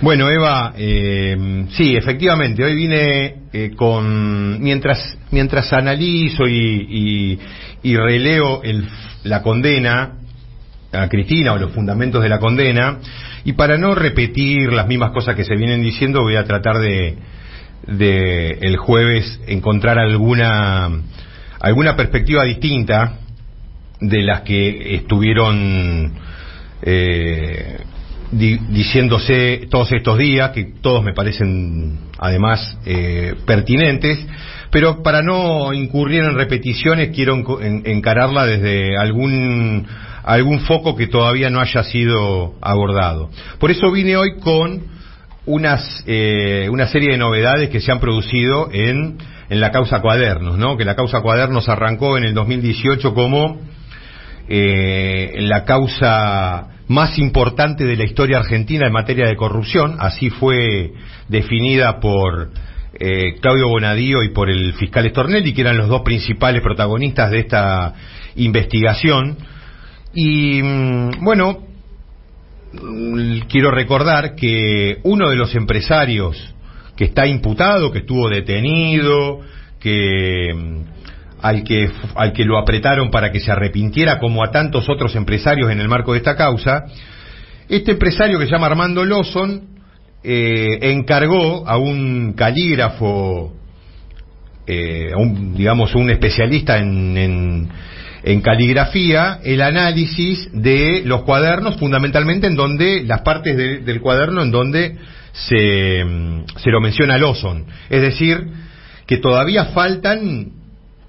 Bueno, Eva, sí, efectivamente, hoy vine mientras analizo y releo la condena a Cristina o los fundamentos de la condena, y para no repetir las mismas cosas que se vienen diciendo, voy a tratar de el jueves encontrar alguna perspectiva distinta de las que estuvieron diciéndose todos estos días, que todos me parecen además pertinentes, pero para no incurrir en repeticiones quiero encararla desde algún foco que todavía no haya sido abordado. Por eso vine hoy con una serie de novedades que se han producido en la causa Cuadernos, ¿no? Que la causa Cuadernos arrancó en el 2018 como la causa más importante de la historia argentina en materia de corrupción. Así fue definida por Claudio Bonadío y por el fiscal Stornelli, que eran los dos principales protagonistas de esta investigación. Y bueno, quiero recordar que uno de los empresarios que está imputado, que estuvo detenido, al que lo apretaron para que se arrepintiera, como a tantos otros empresarios en el marco de esta causa, este empresario que se llama Armando Lawson encargó a un calígrafo, un especialista en caligrafía, el análisis de los cuadernos, fundamentalmente en donde las partes del cuaderno en donde se lo menciona Lawson. Es decir, que todavía faltan,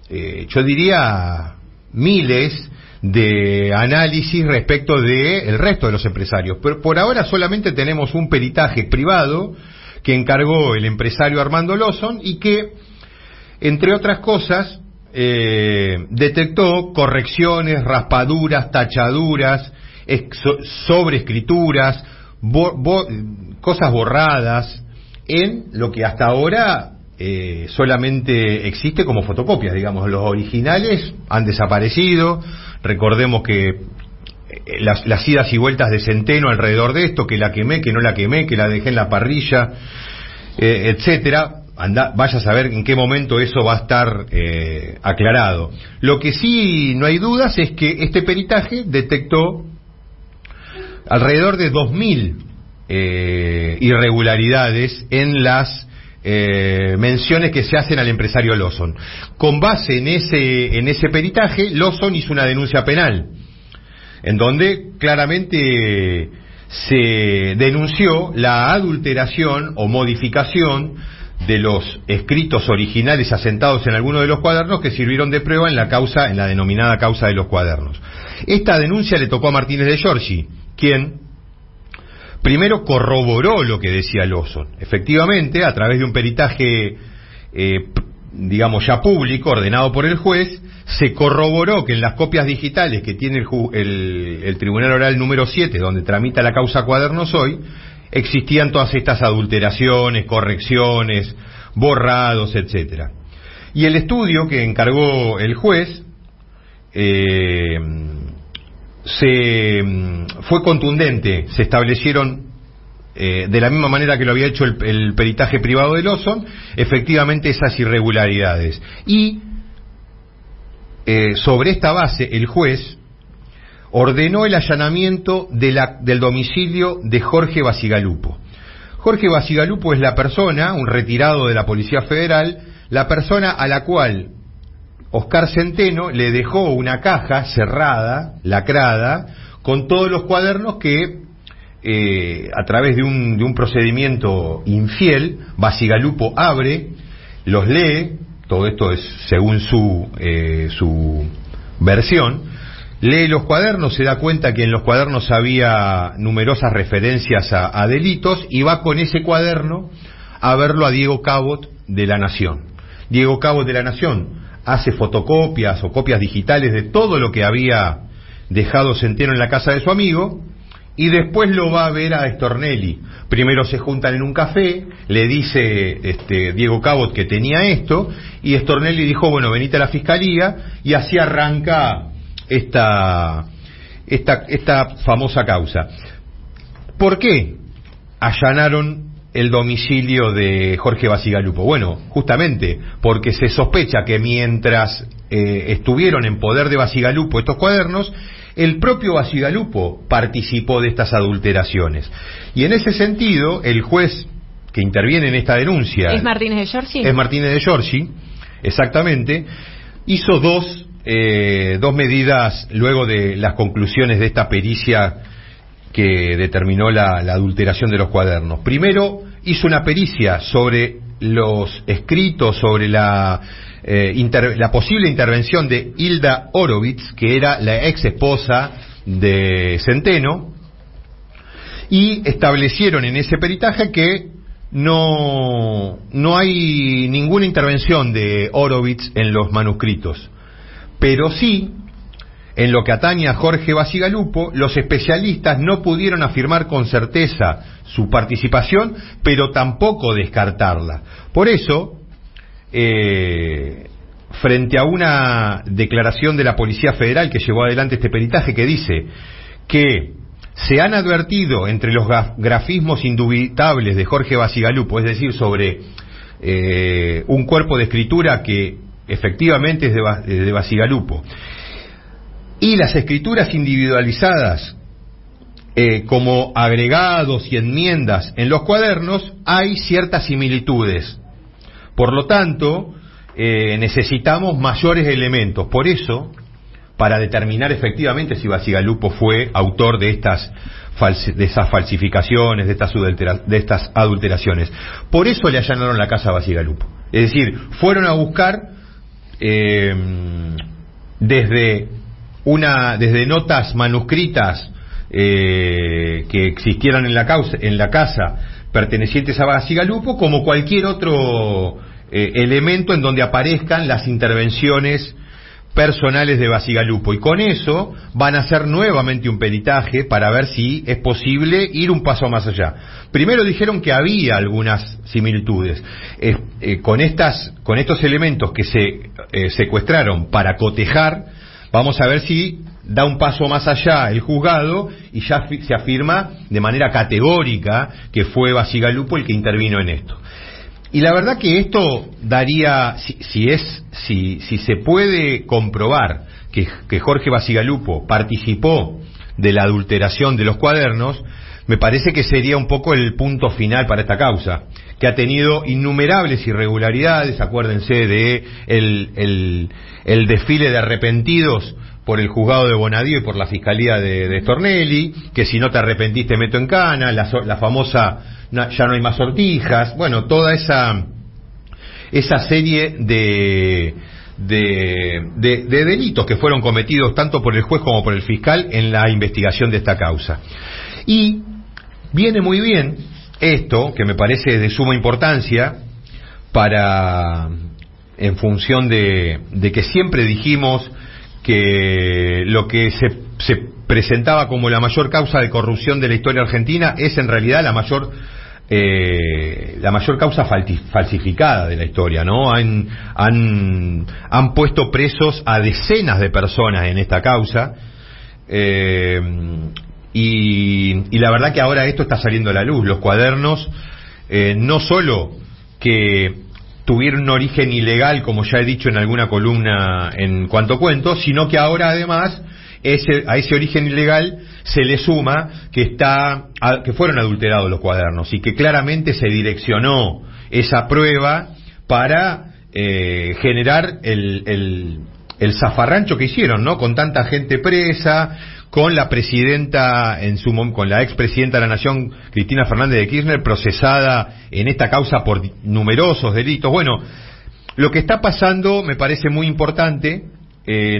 yo diría, miles de análisis respecto del resto de los empresarios. Pero por ahora solamente tenemos un peritaje privado que encargó el empresario Armando Lawson y que, entre otras cosas, detectó correcciones, raspaduras, tachaduras, sobreescrituras, cosas borradas en lo que hasta ahora solamente existe como fotocopias, digamos. Los originales han desaparecido. Recordemos que las idas y vueltas de Centeno alrededor de esto, que la quemé, que no la quemé, que la dejé en la parrilla, etcétera. Vaya a saber en qué momento eso va a estar aclarado. Lo que sí no hay dudas es que este peritaje detectó alrededor de 2000 irregularidades en las menciones que se hacen al empresario Lawson. Con base en ese peritaje, Lawson hizo una denuncia penal, en donde claramente se denunció la adulteración o modificación de los escritos originales asentados en alguno de los cuadernos que sirvieron de prueba en la denominada causa de los cuadernos. Esta denuncia le tocó a Martínez de Giorgi, quien primero corroboró lo que decía Lawson. Efectivamente, a través de un peritaje, ya público, ordenado por el juez, se corroboró que en las copias digitales que tiene el Tribunal Oral número 7, donde tramita la causa Cuadernos hoy, existían todas estas adulteraciones, correcciones, borrados, etcétera. Y el estudio que encargó el juez fue contundente. Se establecieron, de la misma manera que lo había hecho el peritaje privado de Lawson, efectivamente esas irregularidades. Y sobre esta base el juez ordenó el allanamiento del domicilio de Jorge Bacigalupo. Jorge Bacigalupo es la persona, un retirado de la Policía Federal, la persona a la cual Oscar Centeno le dejó una caja cerrada, lacrada, con todos los cuadernos que, a través de un procedimiento infiel, Bacigalupo abre, los lee. Todo esto es según su versión. Lee los cuadernos, se da cuenta que en los cuadernos había numerosas referencias a delitos, y va con ese cuaderno a verlo a Diego Cabot de La Nación. Diego Cabot de La Nación hace fotocopias o copias digitales de todo lo que había dejado Centeno en la casa de su amigo, y después lo va a ver a Stornelli. Primero se juntan en un café, le dice Diego Cabot que tenía esto, y Stornelli dijo, bueno, venite a la fiscalía, y así arranca esta famosa causa. ¿Por qué? allanaron el domicilio de Jorge Bacigalupo? Bueno, justamente porque se sospecha que mientras estuvieron en poder de Bacigalupo estos cuadernos, el propio Bacigalupo participó de estas adulteraciones. Y en ese sentido, el juez que interviene en esta denuncia... ¿Es Martínez de Giorgi? Es Martínez de Giorgi, exactamente. Hizo dos medidas luego de las conclusiones de esta pericia que determinó la adulteración de los cuadernos. Primero, hizo una pericia sobre los escritos, sobre la posible intervención de Hilda Horowitz, que era la ex esposa de Centeno, y establecieron en ese peritaje que no hay ninguna intervención de Horowitz en los manuscritos, pero sí, en lo que atañe a Jorge Bacigalupo, los especialistas no pudieron afirmar con certeza su participación, pero tampoco descartarla. Por eso, frente a una declaración de la Policía Federal que llevó adelante este peritaje, que dice que se han advertido entre los grafismos indubitables de Jorge Bacigalupo, es decir, sobre un cuerpo de escritura que efectivamente es de Bacigalupo, y las escrituras individualizadas como agregados y enmiendas en los cuadernos, hay ciertas similitudes. Por lo tanto, necesitamos mayores elementos. Por eso, para determinar efectivamente si Bacigalupo fue autor de esas falsificaciones, de estas adulteraciones. Por eso le allanaron la casa a Bacigalupo. Es decir, fueron a buscar desde notas manuscritas que existieran en la casa pertenecientes a Bacigalupo, como cualquier otro elemento en donde aparezcan las intervenciones personales de Bacigalupo, y con eso van a hacer nuevamente un peritaje para ver si es posible ir un paso más allá. Primero dijeron que había algunas similitudes con estos elementos que se secuestraron para cotejar. Vamos a ver si da un paso más allá el juzgado y ya se afirma de manera categórica que fue Bacigalupo el que intervino en esto. Y la verdad que esto daría, si se puede comprobar que Jorge Bacigalupo participó de la adulteración de los cuadernos, me parece que sería un poco el punto final para esta causa, que ha tenido innumerables irregularidades. Acuérdense de el desfile de arrepentidos por el juzgado de Bonadío y por la fiscalía de Stornelli, que si no te arrepentís te meto en cana, la famosa ya no hay más sortijas. Bueno, toda esa serie de delitos que fueron cometidos tanto por el juez como por el fiscal en la investigación de esta causa. Y viene muy bien esto, que me parece de suma importancia, en función de que siempre dijimos que lo que se presentaba como la mayor causa de corrupción de la historia argentina es en realidad la mayor causa falsificada de la historia, ¿no? Han puesto presos a decenas de personas en esta causa, y la verdad que ahora esto está saliendo a la luz. Los cuadernos no solo que tuvieron un origen ilegal, como ya he dicho en alguna columna en Cuanto Cuento, sino que ahora además a ese origen ilegal se le suma que fueron adulterados los cuadernos y que claramente se direccionó esa prueba para generar el zafarrancho que hicieron, ¿no? Con tanta gente presa, con la presidenta con la expresidenta de la Nación, Cristina Fernández de Kirchner, procesada en esta causa por numerosos delitos. Bueno, lo que está pasando me parece muy importante,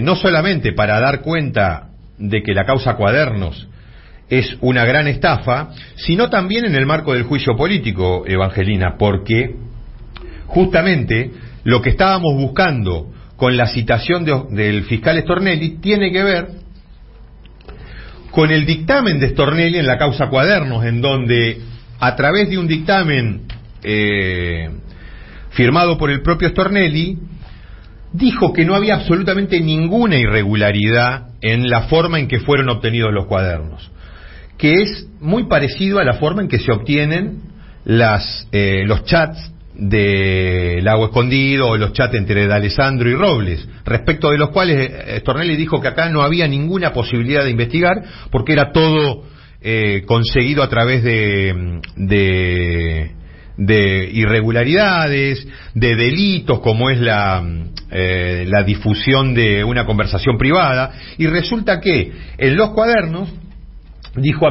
no solamente para dar cuenta de que la causa Cuadernos es una gran estafa, sino también en el marco del juicio político, Evangelina, porque justamente lo que estábamos buscando con la citación del fiscal Stornelli tiene que ver con el dictamen de Stornelli en la causa Cuadernos, en donde a través de un dictamen firmado por el propio Stornelli, dijo que no había absolutamente ninguna irregularidad en la forma en que fueron obtenidos los cuadernos, que es muy parecido a la forma en que se obtienen los chats de Lago Escondido o los chats entre D'Alessandro y Robles, respecto de los cuales Stornelli dijo que acá no había ninguna posibilidad de investigar porque era todo conseguido a través de irregularidades, de delitos como es la difusión de una conversación privada, y resulta que en los cuadernos dijo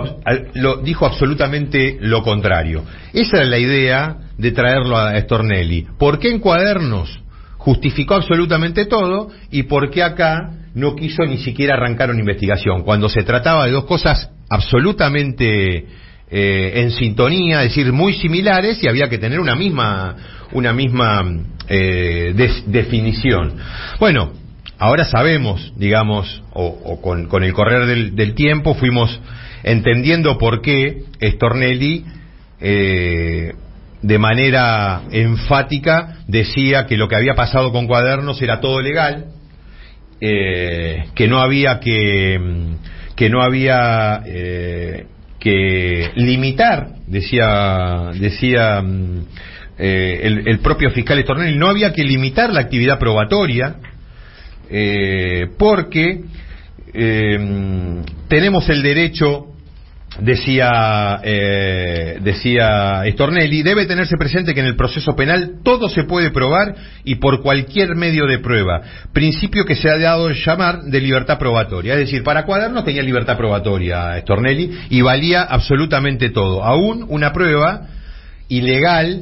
absolutamente lo contrario. Esa era la idea de traerlo a Stornelli. ¿Por qué en cuadernos justificó absolutamente todo y por qué acá no quiso ni siquiera arrancar una investigación? Cuando se trataba de dos cosas absolutamente en sintonía, es decir, muy similares, y había que tener una misma definición. Bueno, ahora sabemos, digamos, con el correr del tiempo fuimos entendiendo por qué Stornelli de manera enfática decía que lo que había pasado con cuadernos era todo legal, que no había que limitar, decía el propio fiscal Stornelli, no había que limitar la actividad probatoria porque tenemos el derecho, decía Stornelli, debe tenerse presente que en el proceso penal todo se puede probar y por cualquier medio de prueba, principio que se ha dado llamar de libertad probatoria. Es decir, para cuadernos tenía libertad probatoria Stornelli y valía absolutamente todo, aún una prueba ilegal,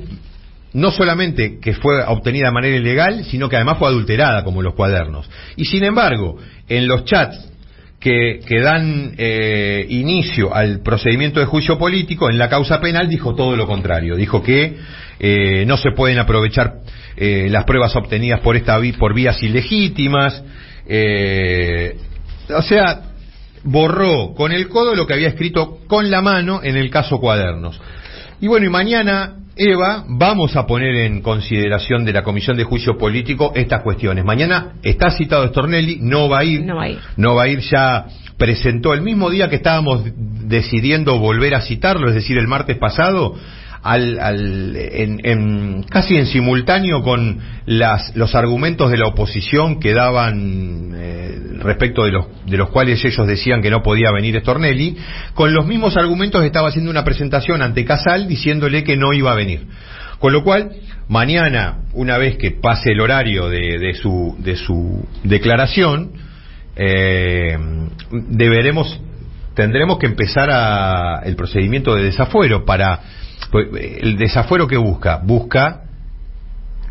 no solamente que fue obtenida de manera ilegal, sino que además fue adulterada, como los cuadernos. Y sin embargo, en los chats que dan inicio al procedimiento de juicio político, en la causa penal dijo todo lo contrario. Dijo que no se pueden aprovechar las pruebas obtenidas por vías ilegítimas. O sea, borró con el codo lo que había escrito con la mano en el caso Cuadernos. Y bueno, y mañana, Eva, vamos a poner en consideración de la Comisión de Juicio Político estas cuestiones. Mañana está citado Stornelli, no va a ir, ya presentó el mismo día que estábamos decidiendo volver a citarlo, es decir, el martes pasado, casi en simultáneo con los argumentos de la oposición que daban respecto de los cuales ellos decían que no podía venir Stornelli, con los mismos argumentos estaba haciendo una presentación ante Casal diciéndole que no iba a venir. Con lo cual, mañana, una vez que pase el horario de su declaración, tendremos que empezar el procedimiento de desafuero el desafuero que busca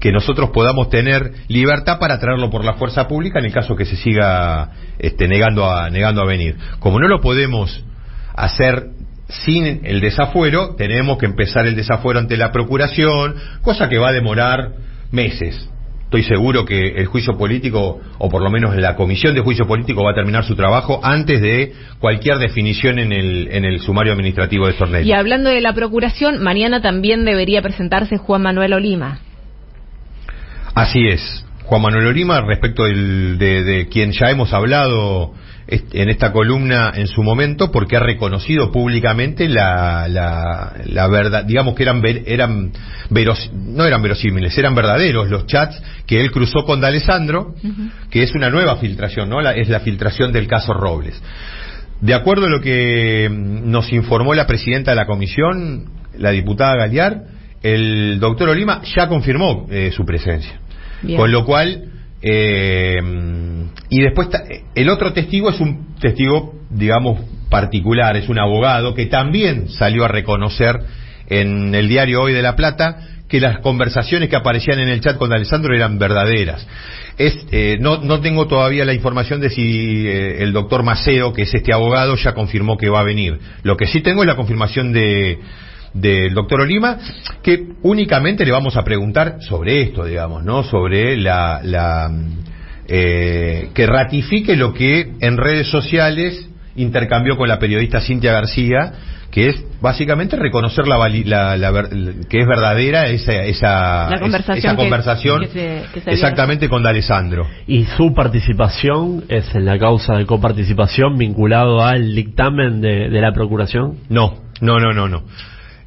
que nosotros podamos tener libertad para traerlo por la fuerza pública en el caso que se siga negando a venir. Como no lo podemos hacer sin el desafuero, tenemos que empezar el desafuero ante la Procuración, cosa que va a demorar meses. Estoy seguro que el juicio político, o por lo menos la Comisión de Juicio Político, va a terminar su trabajo antes de cualquier definición en el sumario administrativo de Stornelli. Y hablando de la Procuración, mañana también debería presentarse Juan Manuel Olima. Así es, Juan Manuel Olima, respecto de quien ya hemos hablado en esta columna en su momento, porque ha reconocido públicamente la verdad, digamos que no eran verosímiles, eran verdaderos los chats que él cruzó con D'Alessandro, que es una nueva filtración, ¿no? Es la filtración del caso Robles. De acuerdo a lo que nos informó la presidenta de la comisión, la diputada Galiar, el doctor Olima ya confirmó su presencia. Bien. Con lo cual, y después el otro testigo es un testigo, digamos, particular, es un abogado que también salió a reconocer en el diario Hoy de La Plata que las conversaciones que aparecían en el chat con D'Alessandro eran verdaderas. No tengo todavía la información de si el doctor Maceo, que es este abogado, ya confirmó que va a venir. Lo que sí tengo es la confirmación del doctor Olima, que únicamente le vamos a preguntar sobre esto, digamos, ¿no? Sobre que ratifique lo que en redes sociales intercambió con la periodista Cintia García, que es básicamente reconocer que es verdadera esa conversación que se exactamente con D'Alessandro. Y su participación es en la causa de coparticipación vinculado al dictamen de la Procuración. No.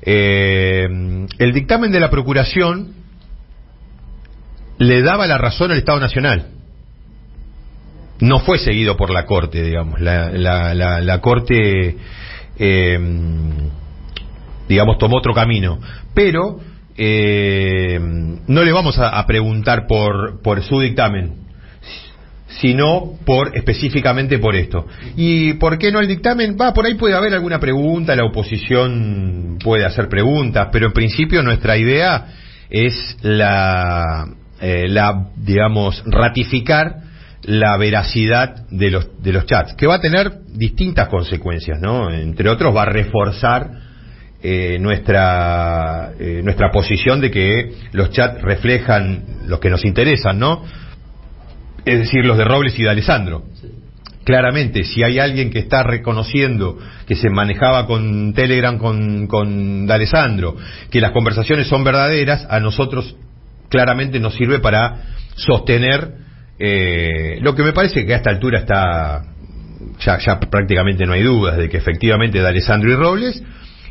El dictamen de la Procuración le daba la razón al Estado Nacional. No fue seguido por la Corte, digamos. La Corte, digamos, tomó otro camino. Pero no le vamos a preguntar por su dictamen, sino específicamente por esto. ¿Y por qué no el dictamen? Por ahí puede haber alguna pregunta, la oposición puede hacer preguntas, pero en principio nuestra idea es digamos, ratificar la veracidad de los chats, que va a tener distintas consecuencias, ¿no? Entre otros, va a reforzar nuestra posición de que los chats reflejan los que nos interesan, ¿no? Es decir, los de Robles y de D'Alessandro. Sí. Claramente, si hay alguien que está reconociendo que se manejaba con Telegram con D'Alessandro, que las conversaciones son verdaderas, a nosotros claramente nos sirve para sostener lo que me parece que a esta altura está ya prácticamente no hay dudas de que efectivamente D'Alessandro y Robles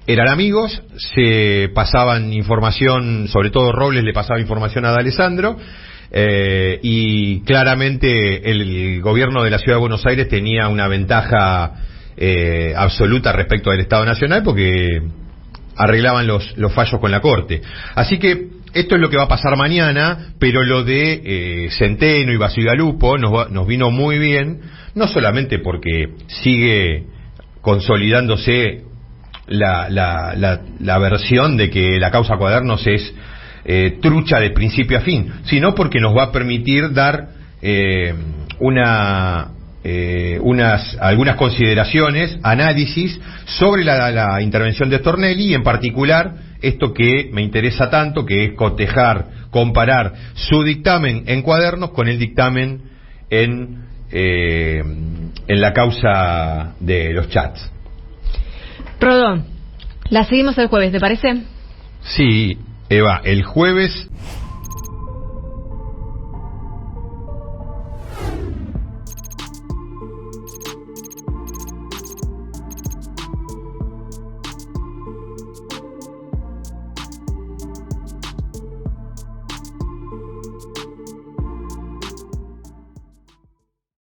eran amigos, se pasaban información, sobre todo Robles le pasaba información a D'Alessandro, y claramente el gobierno de la Ciudad de Buenos Aires tenía una ventaja absoluta respecto del Estado Nacional porque arreglaban los fallos con la Corte. Así que esto es lo que va a pasar mañana, pero lo de Centeno y Bacigalupo nos vino muy bien, no solamente porque sigue consolidándose la versión de que la causa Cuadernos es trucha de principio a fin, sino porque nos va a permitir dar algunas consideraciones, análisis sobre la intervención de Stornelli, y en particular esto que me interesa tanto, que es cotejar, comparar su dictamen en Cuadernos con el dictamen en la causa de los chats. Rodó, la seguimos el jueves, ¿te parece? Sí, Eva, el jueves